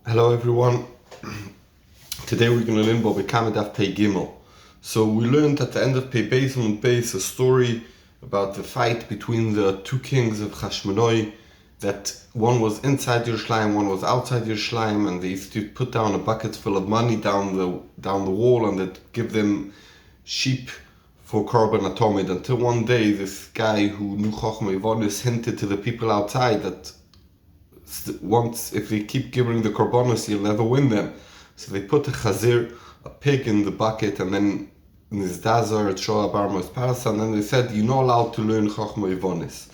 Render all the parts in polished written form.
Hello everyone. Today we're going to learn about Daf Pei Gimel. So we learned at the end of Pei Beis and Beis a story about the fight between the two kings of Hashmonai, that one was inside Yerushalayim, one was outside Yerushalayim, and they used to put down a bucket full of money down the wall and they'd give them sheep for Korban Atomid, until one day this guy who knew Chochmah Yivonis hinted to the people outside that once, if they keep giving the korbanos, you'll never win them. So they put a chazir, a pig, in the bucket, and then in this dazar, at Shoah Barmos Parasa, and then they said, you're not allowed to learn Chochmah Yivonis.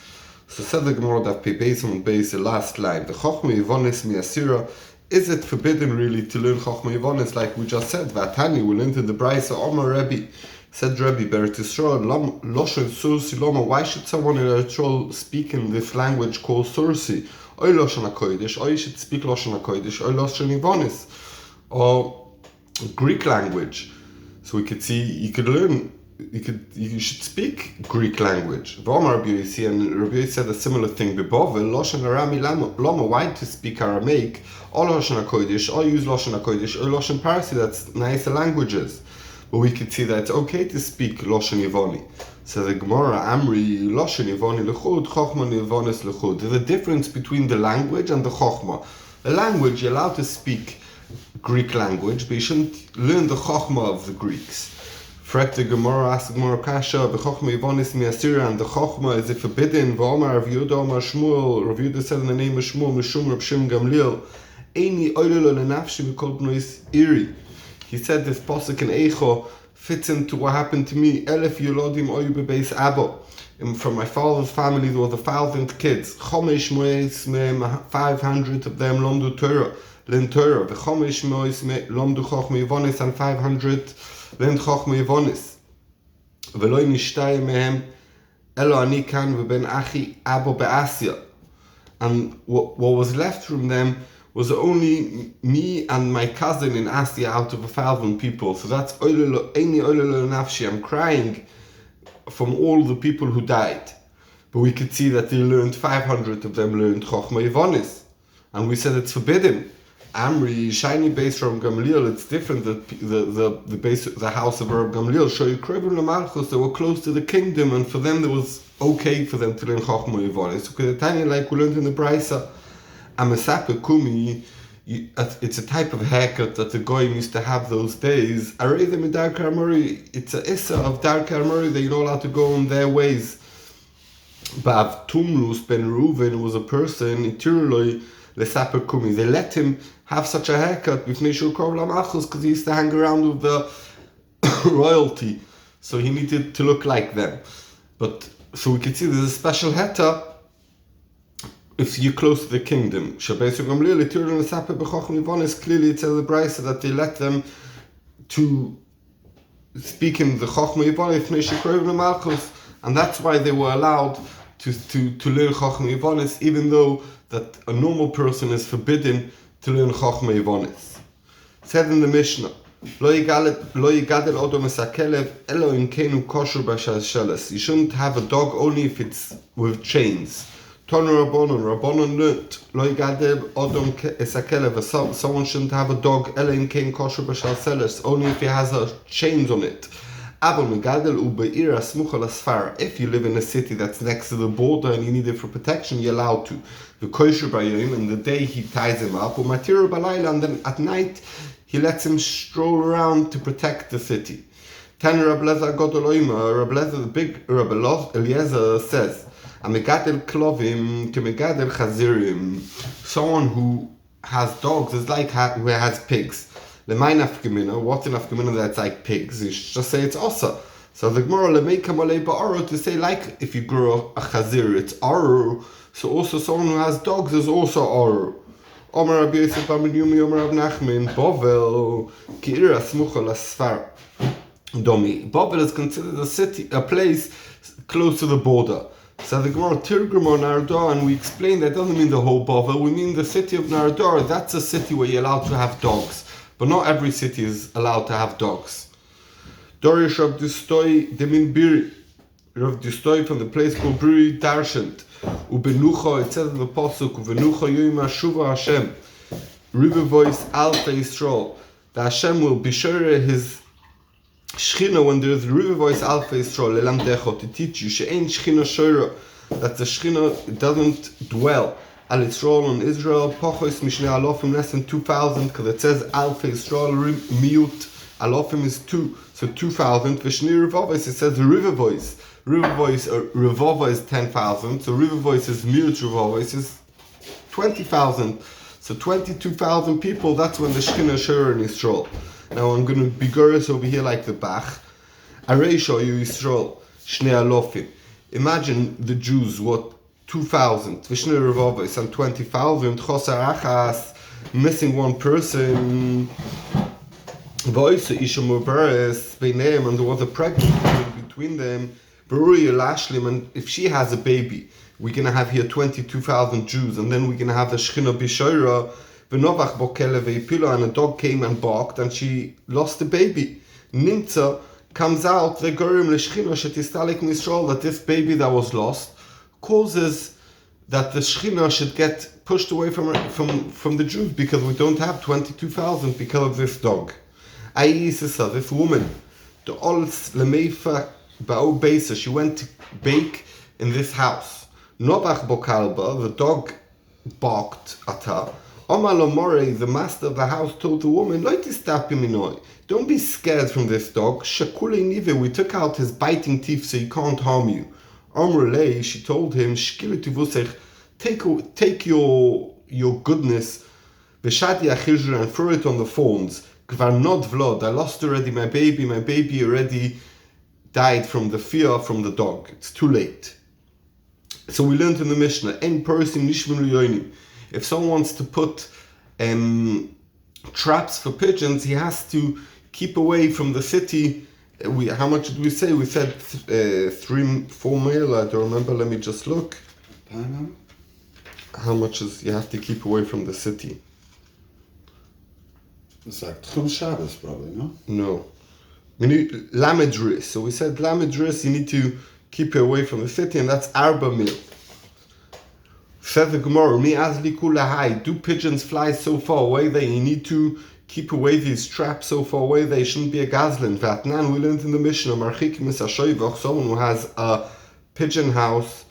So said the Gemara Daf Pei Beis and Beis, the last line, the Chochmah Yivonis mi'asira, is it forbidden really to learn Chochmah Yivonis, like we just said? Vatani, we learned in the Brisa, Omar Rebbe, said Rebbe, Beret Yisrael, Loshen Sursi Loma, why should someone in Eretz Yisrael speak in this language called Sursi? Oy Loshen HaKodesh, or you should speak Loshen HaKodesh, or Loshen Yivonis, or Greek language. So we could see, you should speak Greek language. V'omar Rabbi Yossi, and Rabbi Yossi said a similar thing, B'bovel, Loshen Arami Loma, why to speak Aramaic, or Loshen HaKodesh, or use Loshen HaKodesh, or Loshen Parsi, that's nicer languages. But we could see that it's okay to speak Loshen Yivoni. So the Gemara, Amri, Loshen Yivoni Lechud, Chochmah Yivonis Lechud. There's a difference between the language and the Chochmah. The language, you're allowed to speak Greek language, but you shouldn't learn the Chochmah of the Greeks. Frek the Gemara, ask the Gemara Kasha, the Chochmah Yivonis mi'asira, and the Chochmah is it forbidden? V'omar Rav Yehuda Omar Shmuel, Rav Yehuda said in the name of Shmuel, Mishum Rav Shim Gamliel, Eini oilelo lenafshi v'kol bnois iri. He said this pasuk in Eicho fits into what happened to me. Elef Yolodim oyu bebeis Abba. From my father's family there was 1,000 kids. Chomesh mois mehem 500 of them lomdu Torah, learned Torah. V'chomesh mois lomdu Chochmah Yivonis, and 500 learned Chochmah Yivonis. V'loi nishtay mehem elo ani kan v'ben achi Abba be'asya. And what was left from them was only me and my cousin in Asya out of 1,000 people. So that's Eini Oilelo Nafshi. I'm crying from all the people who died. But we could see that they learned, 500 of them learned Chochmah Yivonis. And we said it's forbidden. Amri, shiny base from Gamliel, it's different. The house of Reb Gamliel, Shoyu Krevim Lamalchus, they were close to the kingdom, and for them it was okay for them to learn Chochmah Yivonis. So because tiny, like we learned in the Brisa, Amasape Kumi, it's a type of haircut that the goyim used to have those days. Areza Midar Karmuri, it's a issa of Dar Karmuri that you're not allowed to go on their ways. But Tumlus ben Reuven was a person, Itiruloi Lesape Kumi. They let him have such a haircut because he used to hang around with the royalty. So he needed to look like them. But so we can see there's a special heta if you're close to the kingdom. Clearly it says the Brisa that they let them to speak in the Chochmah Yivonis, and that's why they were allowed to learn Chochmah Yivonis, even though that a normal person is forbidden to learn Chochmah Yivonis. Said in the Mishnah, you shouldn't have a dog only if it's with chains. Rabbanon learnt, someone shouldn't have a dog only if he has chains on it. If you live in a city that's next to the border and you need it for protection, you're allowed to. And the day he ties him up, and then at night he lets him stroll around to protect the city. The big Rabbi Eliezer says, someone who has dogs is like who has pigs. What's an afkamina that's like pigs? You should just say it's osa. So the Gemara to say like if you grow a chazir, it's aru. So also someone who has dogs is also aru. Omar Rabbi Yosef Yomi Omar Rav Nachman Bovel Ki'ira Smucha Lasfar Domi. Bovel is considered a place close to the border. So the Gemara Tirgrim on Nardar, and we explain that doesn't mean the whole Bovel, we mean the city of Nardar. That's a city where you're allowed to have dogs, but not every city is allowed to have dogs. Dorish Rav Distoi Demin Biri, Rav Distoi from the place called Biri Darshant. Ubenucha, it says in the pasuk, Ubenucha Yom Shuva Hashem. Rivervoice Alpha Yisrael. That Hashem will be sure his Shechina when there is Rivervoice Alpha Yisrael lelamdecho, to teach you she'ein Shechina shora, that the Shechina doesn't dwell al Yisrael on Israel pochos mishnei alofim, less than 2,000, because it says Alpha Yisrael miut alofim is 2, so 2,000. Vishnei Rivervoice, it says Rivervoice. Rivervoice Revova is 10,000, so Rivervoice is miut Rivervoice is 20,000. So 22,000 people, that's when the Shechina Shura in Yisrael. Now I'm going to be gorgeous over here like the Bach. Arei shoyu Yisrael, Shnei Alofim. Imagine the Jews, what, 2,000. Vishnei Revovis and 20,000. Chosar Achas, missing one person. Voice Isha Mubaris, Beineim, and there was a pregnant woman between them. Beruri Elashlim, and if she has a baby, we're going to have here 22,000 Jews, and then we're going to have the Shechina B'Shoira, V'novach Bokele Ve'ipila, and a dog came and barked, and she lost the baby. Nimtza comes out, the Gorim L'Shechina Shetistalik Misrael, that this baby that was lost causes that the Shechina should get pushed away from the Jews, because we don't have 22,000 because of this dog. Ayisisa, this woman, the Ols Lemeifa Ba'o Beisa, she went to bake in this house. Nobach Bokalba, the dog barked at her. Omar Lomore, the master of the house, told the woman, don't be scared from this dog. Shakule Nive, we took out his biting teeth so he can't harm you. Omrulei, she told him, take your goodness, Veshadi Achizra, and throw it on the thorns. Kvar not vlod, I lost already my baby already died from the fear from the dog. It's too late. So we learned in the Mishnah, if someone wants to put traps for pigeons, he has to keep away from the city. How much did we say? We said 3-4 mil. I don't remember. Let me just look. How much is you have to keep away from the city? It's like Tchum Shabbos, probably, no? No. We need Lamedris. So we said Lamedris, you need to keep away from the city, and that's Arba mil. Says the Gemara, Mi azli kulahai, do pigeons fly so far away that you need to keep away these traps so far away they shouldn't be a gazlan. Vatnan, we learned in the Mishnah, Marchik misashoivach, someone who has a pigeon house,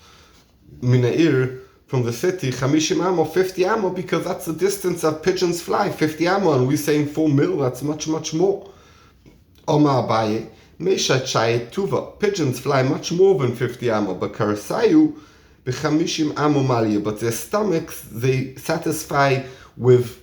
minair, from the city, 50 amo, 50 amo, because that's the distance that pigeons fly, 50 amo, and we're saying 4 mil, that's much, much more. Oma Abaye, Mesha Chai Tuva, pigeons fly much more than 50 amo, but Karasayu, B'chamishim amo malia, but their stomachs, they satisfy with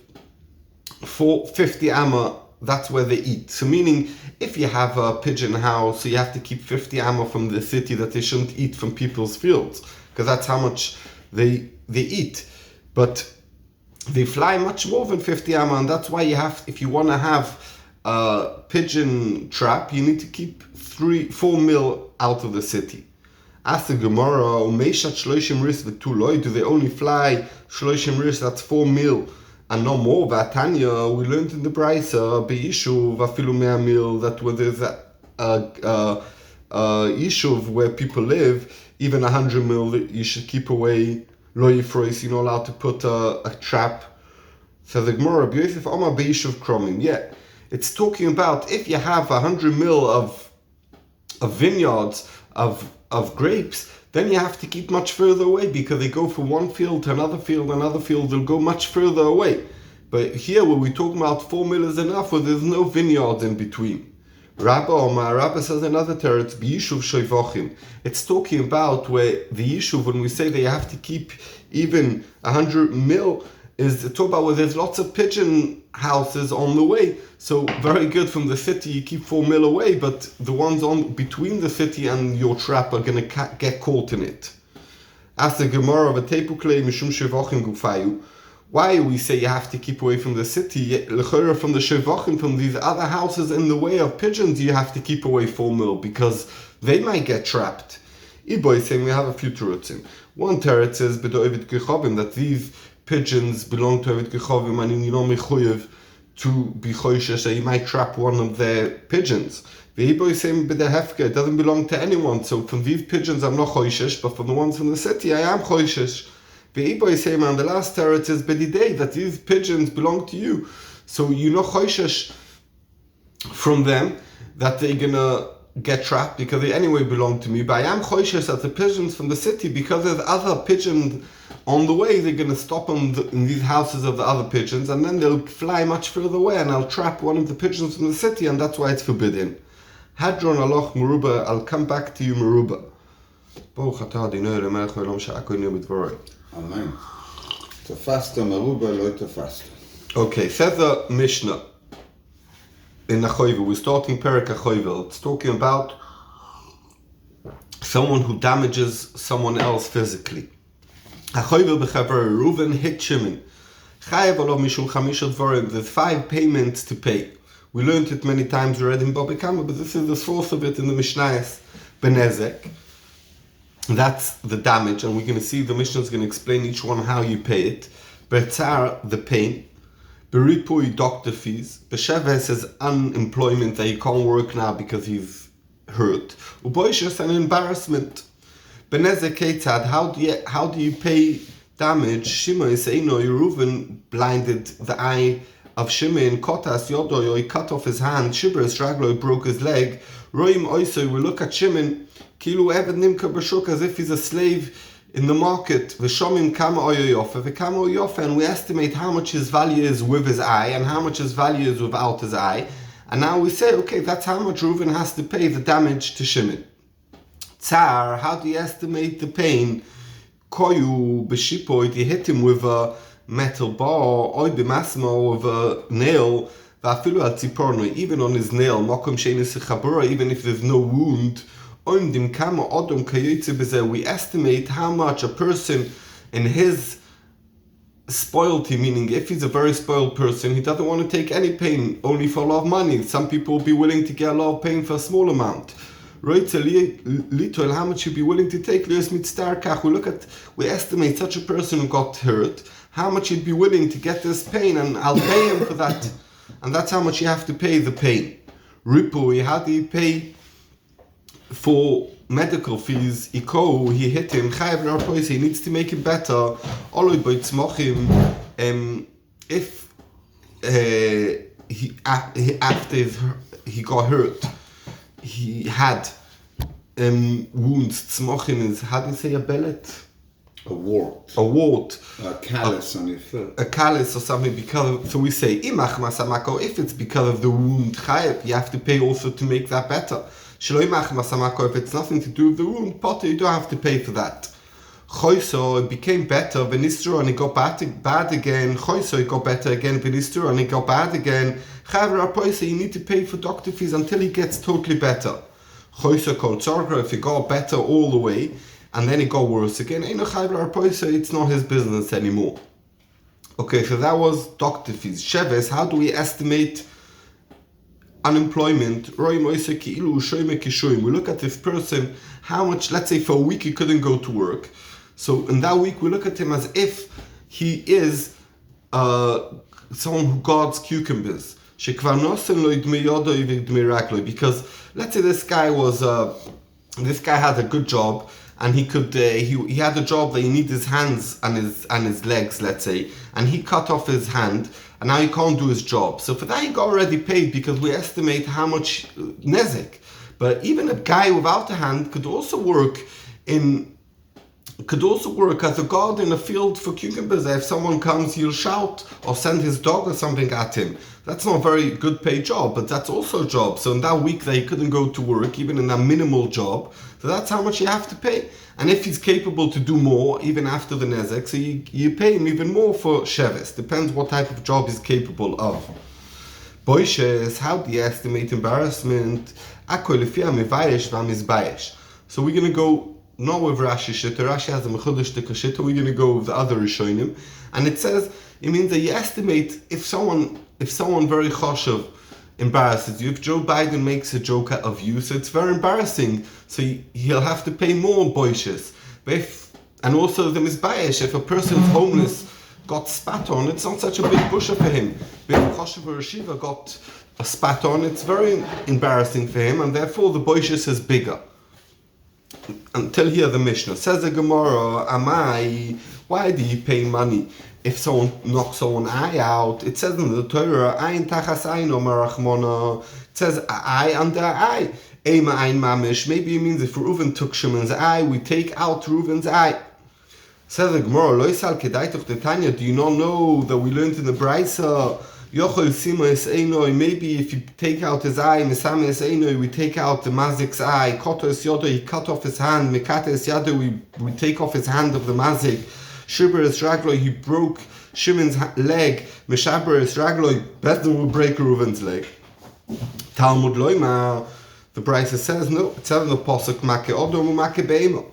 50 amo, that's where they eat. So meaning, if you have a pigeon house, so you have to keep 50 amo from the city that they shouldn't eat from people's fields, because that's how much they eat. But they fly much more than 50 amo, and that's why you have, if you want to have a pigeon trap, you need to keep 4 mil out of the city. Ask the Gemara, Umeishat Shloishim Ris V'tuloi, do they only fly Shloishim Ris, that's 4 mil, and no more? Vatanya, we learned in the Braisa, Be'ishuv, Afilu Mea Mil, that where there's a Yishuv where people live, even 100 mil, you should keep away. Lo Yifrois, you're not allowed to put a trap. So the Gemara, B'yosef Omar Be'ishuv Kromim, yeah. It's talking about if you have 100 mil of vineyards, of grapes, then you have to keep much further away, because they go from one field to another field, they'll go much further away. But here, where we're talking about 4 mil is enough, where there's no vineyards in between. Rabba says another term, it's B'yishuv Shoivochim. It's talking about where the Yishuv, when we say that you have to keep even 100 mil, is talk about where there's lots of pigeon houses on the way. So very good, from the city you keep 4 mil away, but the ones on between the city and your trap are going to get caught in it. Ask the Gemara of a Tepukle Mishum Shevochim Gufayu. Why we say you have to keep away from the city? From the Shevochim, from these other houses in the way of pigeons, you have to keep away 4 mil, because they might get trapped. Iboy is saying we have a few terutzim. One teretz says B'do'evet Gechovim, that these pigeons belong to Ovid Gechovim, and you know mechuyev to be choishesh, that you might trap one of their pigeons. The Hebrew is saying b'dehefke, it doesn't belong to anyone. So from these pigeons I'm not choishesh, but from the ones from the city I am choishesh. Ve'iboy say man, the last teretz is bedidei, that these pigeons belong to you. So you know choishesh from them that they're gonna get trapped because they anyway belong to me. But I am choishesh that the pigeons from the city, because there's other pigeons on the way, they're gonna stop in these houses of the other pigeons, and then they'll fly much further away, and I'll trap one of the pigeons from the city, and that's why it's forbidden. Hadron aloch meruba, I'll come back to you meruba. Amen. Tefasta meruba lo tefasta. Okay, says the Mishnah in Achoivel. We're starting Perek Achoivel. It's talking about someone who damages someone else physically. Achoivel b'chaver Reuven hit Shimon. Chayav olav mishum chamisha dvarim. There's 5 payments to pay. We learned it many times already in Baba Kama, but this is the source of it in the Mishnayos Benezek. That's the damage, and we're going to see the Mishnah is going to explain each one how you pay it. Betzar, the pain. Beripui, doctor fees. Besheves is unemployment, that he can't work now because he's hurt. Uboishes, an embarrassment. Benezek Ketzad, how do you pay damage? Shima is Eino, Reuven blinded the eye of Shimon. Kotas Yodoyo, he cut off his hand. Shibres Raglo, broke his leg. Roim Oiso, we look at Shimon, Kilu Eved Nimka Bashuk, as if he's a slave in the market. V'shomim kama oyo yofe, v'kama oyo yofe, and we estimate how much his value is with his eye and how much his value is without his eye. And now we say, okay, that's how much Reuven has to pay the damage to Shimon. Tsar, how do you estimate the pain? Koyu b'shipoid, you hit him with a metal bar, oy b'masmo, with a nail, v'afilu al tziporno, even on his nail, mokum shenis chabura, even if there's no wound. We estimate how much a person in his spoilty, meaning if he's a very spoiled person, he doesn't want to take any pain, only for a lot of money. Some people will be willing to get a lot of pain for a small amount. How much you'd be willing to take? We estimate such a person who got hurt, how much you'd be willing to get this pain, and I'll pay him for that. And that's how much you have to pay the pain. Ripui, how do you pay for medical fees? Iko, he hit him. Chayav l'arpois, he needs to make it better. Oloi boitzmochim, if after he got hurt, he had wounds. Tzmochin is, how do you say a bellet? A wart. A wart. A callus on your foot. A callus or something, because, so we say, imach masamako, if it's because of the wound, chayav, you have to pay also to make that better. If it's nothing to do with the wound, potter, you don't have to pay for that. Choiso, it became better, Benistur, and it got bad again. Choiso, it got better again, Benistur, and it got bad again. Chayav Rapoisa, you need to pay for doctor fees until he gets totally better. Choiso kol tzorgra, if it got better all the way, and then it got worse again, Eino Chayav Rapoisa, it's not his business anymore. Okay, so that was doctor fees. Sheves, how do we estimate unemployment? We look at this person, how much, let's say for a week he couldn't go to work. So in that week we look at him as if he is someone who guards cucumbers. Because let's say this guy had a good job, and he could he had a job that he needed his hands and his legs, let's say, and he cut off his hand, and now he can't do his job. So for that he got already paid, because we estimate how much nezek. But even a guy without a hand could also work as a guard in a field for cucumbers. If someone comes, he'll shout or send his dog or something at him. That's not a very good paid job, but that's also a job. So in that week that he couldn't go to work, even in a minimal job, so that's how much you have to pay. And if he's capable to do more, even after the nezek, so you pay him even more for sheves. Depends what type of job he's capable of. Boishes, how do you estimate embarrassment? So we're going to go not with Rashi Shitta. Rashi has a Mechudesh Tika Shitta. We're going to go with the other Rishonim. And it says, it means that you estimate if someone very choshev embarrasses you. If Joe Biden makes a joke of you, so it's very embarrassing. So he'll have to pay more boishes. And also the misbayesh, if a person's homeless got spat on, it's not such a big busha for him. If choshev or Shiva got a spat on, it's very embarrassing for him, and therefore the boishes is bigger. Until here the Mishnah says the Gemara, Amai, Why do you pay money if someone knocks someone's eye out? It says in the Torah, Ein tachas ein omer Rachmana. It says an eye under eye. Ema ein mamish. Maybe it means if Reuven took Shimon's eye, we take out Reuven's eye. Says the Gemara, Loisal kedaitoch detanya. Do you not know that we learned in the Brisa? Yochel sima es einoi. Maybe if you take out his eye, misame es einoi, we take out the mazik's eye. Koto es yodo, he cut off his hand. Mekate es yado, we take off his hand of the mazik. Shiber es ragloi, he broke Shimon's leg. Meshaber es ragloi, Bezdin will break Reuven's leg. Talmud loima. The Brisa says no. It says in the pasuk make odom make beimo.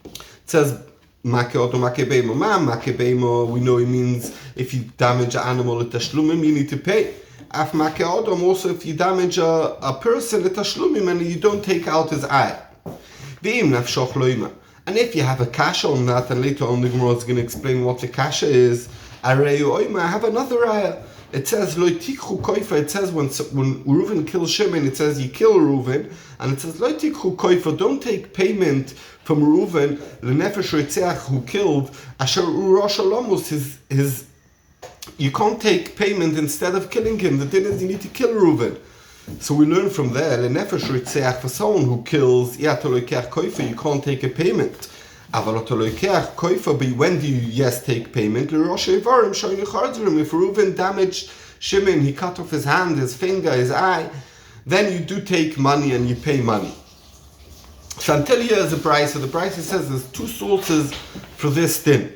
It says. Make oto make beimo. Make beimo, we know it means if you damage an animal at tashlumim, you need to pay. Af make odom, also if you damage a person at tashlumim and you don't take out his eye. Ve'im nafshoch loima. And if you have a kasha on that, and later on the Gemara is going to explain what the kasha is, Areu oima, I have another raya. It says lo tikhu koifa. It says when Reuven kills Shimon, it says you kill Reuven, and it says lo tikhu koifa. Don't take payment from Reuven lenefesh ritzeach who killed asher urosh alomus his. You can't take payment instead of killing him. The din is you need to kill Reuven. So we learn from there lenefesh ritzeach for someone who kills yatoloikach koifa. You can't take a payment. When do you take payment? If Reuven damaged Shimon, he cut off his hand, his finger, his eye, then you do take money and you pay money. So until here is the Brisa. The Brisa says there's two sources for this din.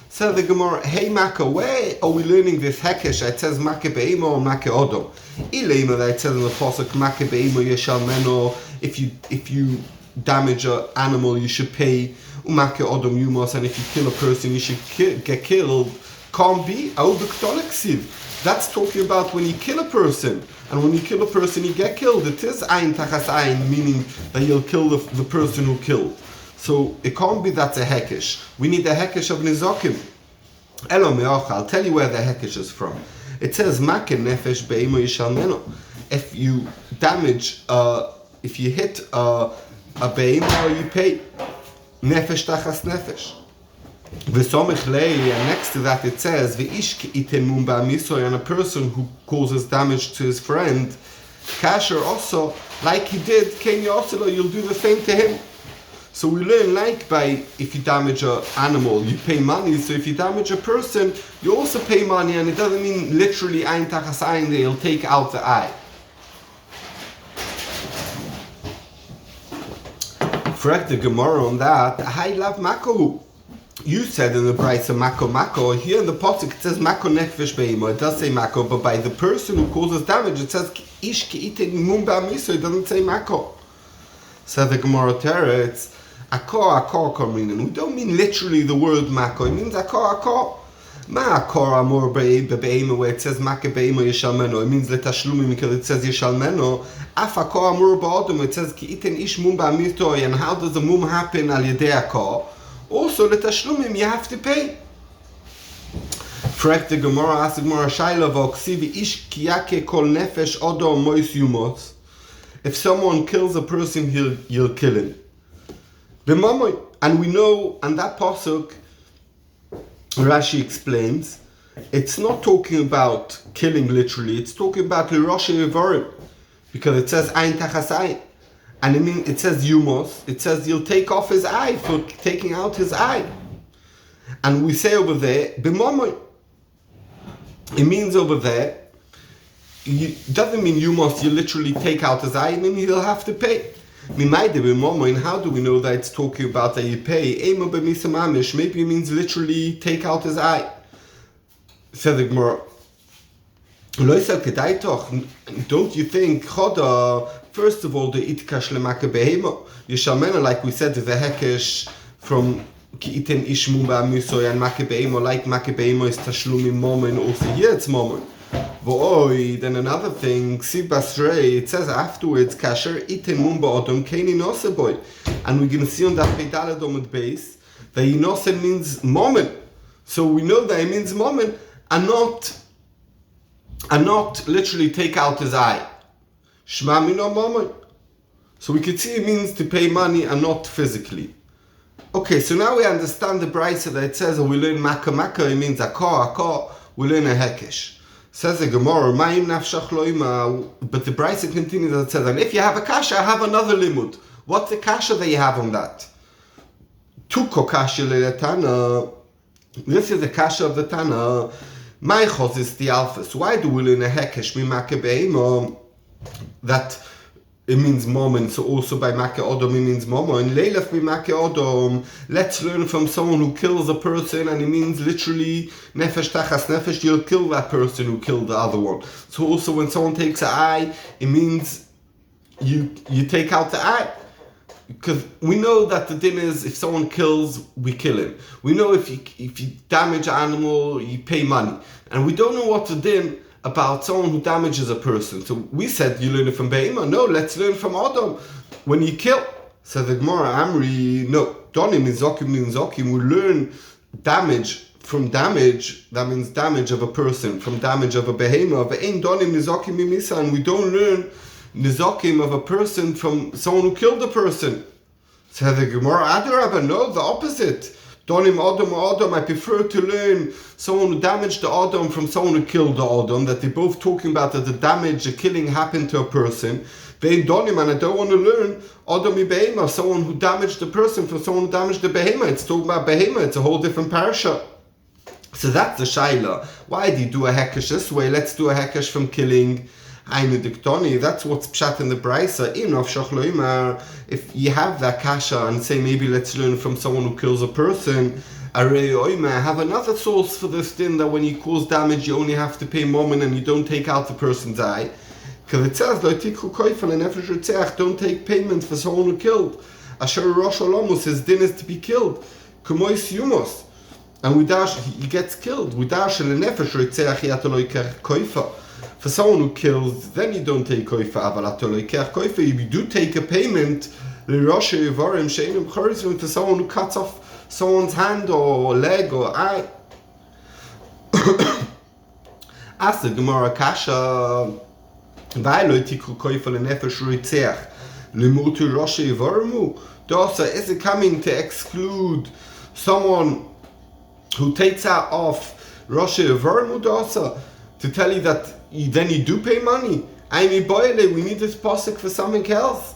So the Gemara, hey Maka, where are we learning this hekesh? It says Maka be'emo or Maka odom. Ilema that it says in the pasuk Maka be'emo yeshal meno. If you damage an animal, you should pay. Umake odom yumos, and if you kill a person, you should get killed. Can't be. That's talking about when you kill a person, and when you kill a person, you get killed. It is ein tachas ein, meaning that you'll kill the person who killed. So it can't be that's a hekesh. We need a hekesh of nizokim. Elo meocha. I'll tell you where the hekesh is from. It says make nefesh be'imo yishal meno. If you damage, if you hit a be'imo, you pay. Nefesh tachas nefesh. V'somich lei, and next to that it says v'ish ke'iten mum ba'misoy, and a person who causes damage to his friend, kasher also, like he did, ken yoselo, you'll do the same to him. So we learn like by if you damage an animal, you pay money. So if you damage a person, you also pay money, and it doesn't mean literally ein tachas ein, they'll take out the eye. Correct the Gemara on that. I love Mako. You said in the Brisa Mako. Here in the pasuk it says Mako nefesh beimo. It does say Mako, but by the person who causes damage, it says Ish ke'iten mum ba'miso. It doesn't say Mako. So the Gemara Tera, it's Akor meaning. We don't mean literally the word Mako. It means Akor. Ma Akor amor be'imo, where it says Maka be'imo yeshal meno. It means letashlumim because it says yeshal meno. Afakor amur ba'odom, it says ki iten ish mum ba'mitoi, and how does the mum happen al yedei akor? Also, the tashlumim you have to pay. Correct the Gemara, ask the Gemara Shaila v'oksivi ish kiyake kol nefesh odom mois yumos. If someone kills a person, you'll kill him. And we know, and that pasuk, Rashi explains, it's not talking about killing literally, it's talking about l'rosh yevarim. Because it says ein tachas ein, and it says yumos. It says you'll take off his eye for taking out his eye, and we say over there b'momoy. It means over there. Doesn't mean yumos. You literally take out his eye. It means he'll have to pay. Mimayde b'momoy. And how do we know that it's talking about that you pay? Emo b'misa mamish. Maybe it means literally take out his eye. Says the Gemara. Don't you think, Choda, first of all, the itkash lemaka behemo, Yeshalmena, like we said, is a hekesh from ki iten ishmu ba'misoy and maka behemo, like maka behemo is tashlumi momen, also here it's momen. V'oi, then another thing, Sibasrei, it says afterwards, kasher iten mum ba'odom keini noseboy. And we're going to see on that Peidaladom at base, that inose means momen. So we know that it means momen, and not literally take out his eye. Shma mino momen. So we could see it means to pay money and not physically. Okay, so now we understand the brisa that it says, we learn maka, it means akar, we learn a hekesh. Says the Gemara, ma'im nafshach loima, but the brisa continues and it says, and if you have a kasha, I have another limud. What's the kasha that you have on that? Tuko kasha le'tana. This is the kasha of the Tana. My chos is the alphas. Why do we learn a hekesh mimake be'ema? That it means mom, and so also by make odom it means mama. And leilaf mimake odom. Let's learn from someone who kills a person, and it means literally nefesh tachas nefesh. You'll kill that person who killed the other one. So also when someone takes an eye, it means you take out the eye. Because we know that the din is if someone kills, we kill him. We know if you damage an animal, you pay money. And we don't know what the din about someone who damages a person. So we said you learn it from Be'ema. No, let's learn from Adam. When you kill, says the Gemara, Amri, no, Donim Nizokim, we learn damage from damage, that means damage of a person, from damage of a Behema. Ve'ein Donim Nizokim Mimisa, and we don't learn nizokim of a person from someone who killed a person. So the Gemara, Adarabba, no, the opposite. Donim Adam, I prefer to learn someone who damaged the Adam from someone who killed the Adam, that they're both talking about that the damage, the killing happened to a person. Vein Donim, and I don't want to learn Adam Behema, someone who damaged the person from someone who damaged the Behema. It's talking about Behema, it's a whole different parasha. So that's the shaila. Why do you do a hekesh this way? Let's do a hekesh from killing. That's what's pshat in the brisa. If you have that kasha and say maybe let's learn from someone who kills a person, I have another source for this din that when you cause damage you only have to pay moment and you don't take out the person's eye. Because it says don't take payment for someone who killed. Asher Rosh Olamus, his din is to be killed. Kumois Yumos. And he gets killed. For someone who kills, then you don't take koifa. You do take a payment to someone who cuts off someone's hand or leg or eye. Ask the Gemara Kasha. Is it coming to exclude someone who takes out off Rosh Yevarmu Dosa? To tell you that then you do pay money. We need this pasuk for something else.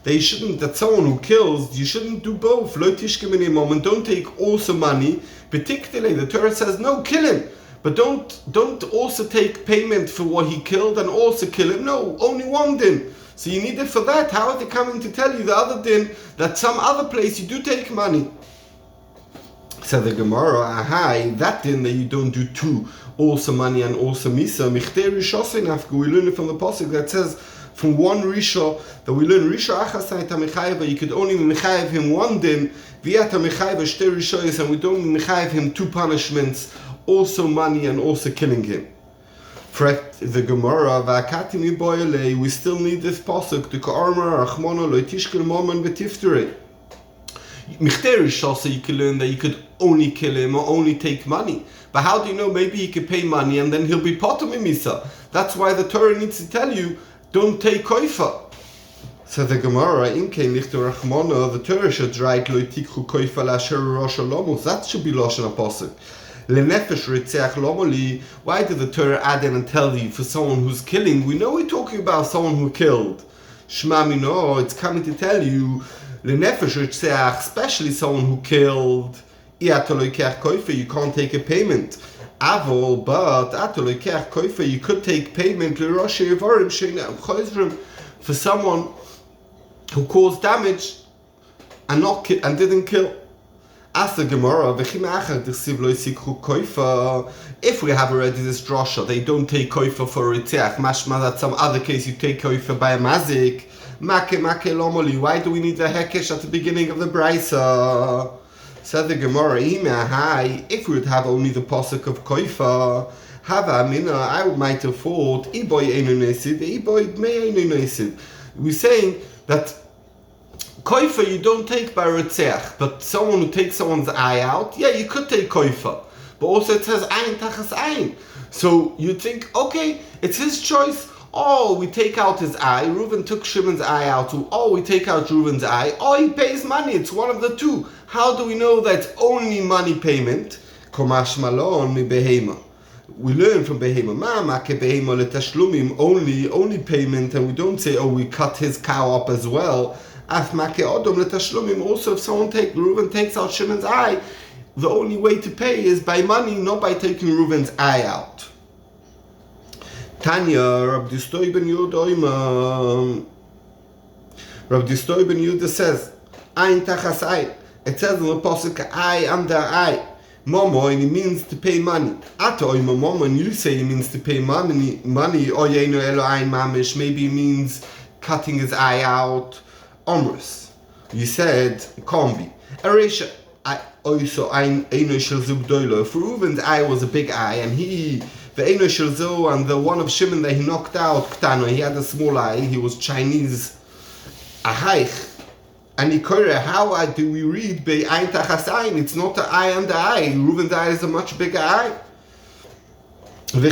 They shouldn't, that someone who kills, you shouldn't do both. And don't take also money. Particularly, the Torah says, no, kill him. But don't also take payment for what he killed and also kill him. No, only one din. So you need it for that. How are they coming to tell you the other din, that some other place you do take money? So the Gemara, that din that you don't do two, also money and also misa. We learn it from the pasuk that says from one risha that we learn risha achasai tamichayev. You could only mechayev him one din, v'yata mechayev shtei rishayos, and we don't mechayev him two punishments, also money and also killing him. For the Gemara, v'akati miboyele, we still need this pasuk to ka'armar achmona lo tishkel momen v'tiftere. You can learn that you could only kill him or only take money. But how do you know? Maybe he could pay money and then he'll be potem misa. That's why the Torah needs to tell you, don't take koifa. So the Gemara, the Torah should write lo tikhu koifa lasher rosh alomus. That should be lashon apostle. Lenefesh ritzeach lomoli. Why did the Torah add in and tell you for someone who's killing? We know we're talking about someone who killed. Shmami, no, it's coming to tell you. Especially someone who killed, you can't take a payment. But you could take payment for someone who caused damage and didn't kill. Ask the Gemara, if we have already this drasha, they don't take koifa for a ritzeach, mashma that some other case you take koifa by a mazik. Why do we need the hekesh at the beginning of the brisa? Said the Gemara, if we would have only the pasuk of koifa, I might have thought, we're saying that koifa you don't take by ritzeach, but someone who takes someone's eye out, yeah, you could take koifa. But also it says ayin tachas ayin. So you think, okay, it's his choice. Oh, we take out his eye. Reuven took Shimon's eye out too. Oh, we take out Reuven's eye. Oh, he pays money. It's one of the two. How do we know that's only money payment? Komash malon mi behema. We learn from behema. Ma ke behema letashlumim, only payment, and we don't say, oh, we cut his cow up as well. Af ma ke odom letashlumim. Also, if Reuven takes out Shimon's eye, the only way to pay is by money, not by taking Reuven's eye out. Tanya, Rav Distoy ben Yehuda says, Ein tachas ein. It says in the pasuk, eye under eye. Momo, and it means to pay money. Ato oima momo, and you say it means to pay money. Oyeno elo ein mamish, maybe it means cutting his eye out. Omrus. You said, it can't be. Aresha, also ein eino shel zugdoilo. If Reuven's eye was a big eye, and the eino shel zo, and the one of Shimon that he knocked out, Ktano, he had a small eye, he was Chinese, ahaich. And how do we read be ein tachas ein? It's not the eye and the eye. Reuven's eye is a much bigger eye. In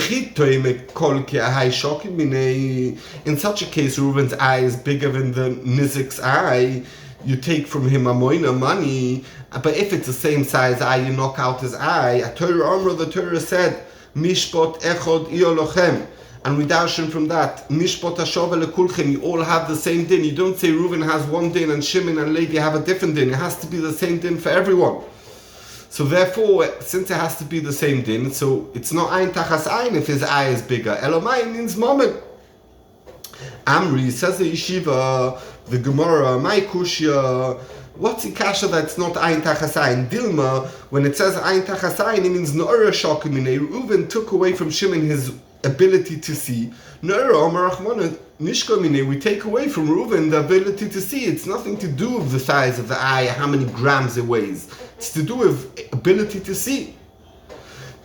such a case, Reuven's eye is bigger than the Nizik's eye. You take from him a moina money, but if it's the same size eye, you knock out his eye. The Torah said, Mishpot echod iolochem. And we darshan from that, Mishpot hashova lekulchem, you all have the same din. You don't say Reuven has one din and Shimon and Levi have a different din. It has to be the same din for everyone. So therefore, since it has to be the same din, so it's not ein tachas ein if his eye is bigger. Elomai means moment. Amri says the yeshiva, the Gemara, my kushya. What's the kasha that's not ein tachas ein? Dilma, when it says ein tachas ein, it means no'ara shokimine. Reuven took away from Shimon his ability to see. We take away from Reuven the ability to see. It's nothing to do with the size of the eye, how many grams it weighs. It's to do with ability to see.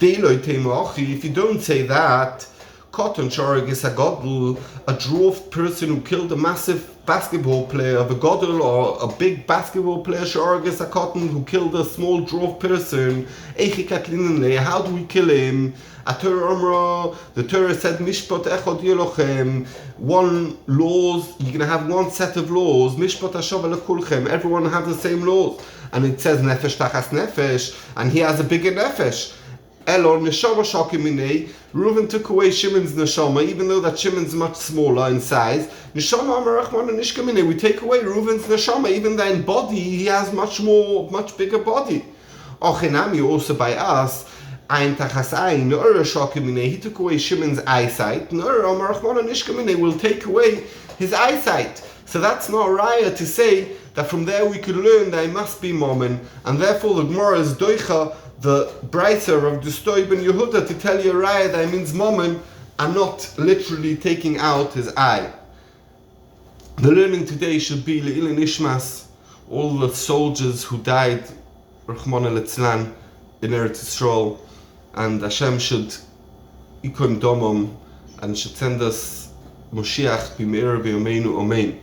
If you don't say that, Cotton Shoreg is a dwarf person who killed a massive basketball player, the Godel, or a big basketball player, Shoreg is a cotton who killed a small dwarf person. How do we kill him? The Torah said, Mishpat echod yelochem, one laws, you're going to have one set of laws, Mishpat hashava lekulchem, everyone have the same laws. And it says nefesh tachas nefesh, and he has a bigger nefesh. Elon neshama shakiminei, Reuven took away Shimon's neshama, even though that Shimon's much smaller in size. Neshama amarachman nishkaminei, we take away Reuven's neshama, even though in body he has much bigger body. Ochinami, also by us, ein tachas ein, no'ara shakiminei, he took away Shimon's eyesight, no'ara amarachman nishkaminei, will take away his eyesight. So that's not a raya to say that from there we could learn that he must be Momen, and therefore the Gemara is doicha, the Braiser of Distoy ben Yehuda, to tell you a raya that it means Momen, and not literally taking out his eye. The learning today should be Le'ilin Ishmas, all the soldiers who died, Rachmana Litzlan, in Eretz Yisrael, and Hashem should ikom domom, and should send us Moshiach b'meir b'yomeinu Amen.